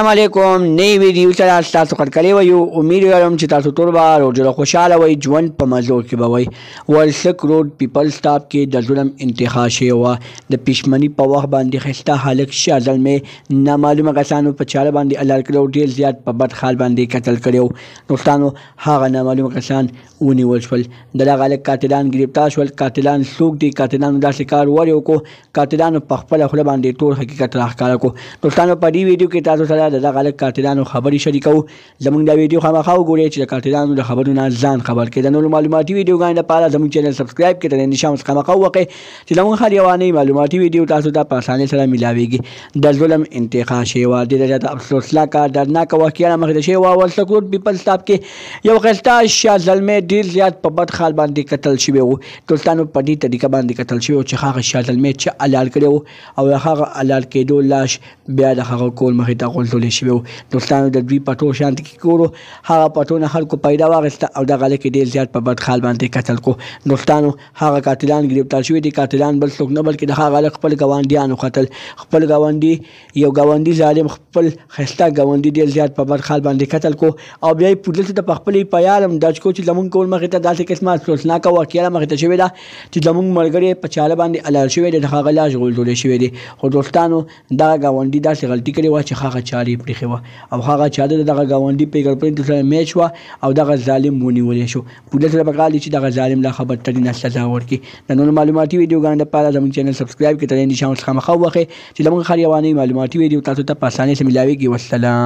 السلام علیکم نئی ویډیو سره تاسو خپل یو امید لرم چې تاسو ټول به روزه خوشاله وئ ژوند په مزو کې به وئ ورسک روډ پیپل سټاپ کې د ظلم انتها شوی وه د پښمنۍ په وخت باندې ښایسته هلک شاه زلمی نامعلومه کسانو په چاړه باندې الار کړی ډېر زیات په بد حال باندې قتل کړی دوستانو هغه نامعلومه کسان ونیول شول د دغه هلک قاتلان ګرفتار شول قاتلان څوک دي قاتلانو داسې کار ولې وکړو قاتلانو په خپله خوله باندې ټول حقیقت راښکاره کړو دوستانو په دې ویډیو کې تاسو سره د دغه هلک قاتلانو خبرې شریکوو زموږ دا ویډیو خامخا وګورئ چې د قاتلانو د خبرو نه ځان خبر کړئ د نورو معلوماتي ویډیوګانو لپاره زموږ چینل سبسکرایب کړئ د نشان اوس خامخا وکړئ چې زموږ هر یوه نوې معلوماتي ویډیو تاسو ته په اسانۍ سره میلاویږي د ظلم انتقا شوې وه ډېره زیاته افسوسناکه دردناکه واقعه رامخې شوې وه ورسک روډ پیپل سټاپ کې یو ښایسته شاه زلمی ډېر زیات په بد حال باندې قتل شوی و دوستانو په دې طریقه باندې قتل شوی و چې هغه شاه زلمی چې الار کړی و او هغه الار کېدو لاش بیا د هغه کور مخې ته غورځولی شوی و دوستانو د دوی پټو شانت کې کورو هغه پټو نه خلکو پیدا واخیسته او دغه هلک ډېر زیات په بد حال باندې قتل کړو دوستانو هغه قاتلان ګرفتار شوي دي قاتلان بل څوک نه بلکې د هغه هلک خپل ګاونډیانو قتل خپل ګاونډي یو ګاونډي ظالم خپل ښایسته ګاونډي ډېر زیات په بد حال باندې قتل کړو او بیا یې پولیسو ته په خپلې په یاد هم درج کړو چې زموږ کور مخې ته داسې قسمه افسوسناکه واقعه رامخې ته شوې ده چې زموږ ملګری په چاله باندې الار شوی دی د هغه لاش غورځولی شوی دی خو دوستانو دغه ګاونډي داسې غلطي کړې وه چې هغه چاره یې پرېښې وه او هغه چاله د دغه ګاونډي فنګر پرنټ سره میچ وه او دغه ظالم ونیولی شو پولیسو ته پکار دي چې دغه ظالم لا خبرترینه سزا ورکړي د نورو معلوماتي ویډیوګانو لپاره زموږ چینل سبسکرایب کړئ د نشان اوس خامخا ووهئ چې زموږ هر یوه نوې معلوماتي ویډیو تاسو ته په اسانۍ سره میلاویږي والسلام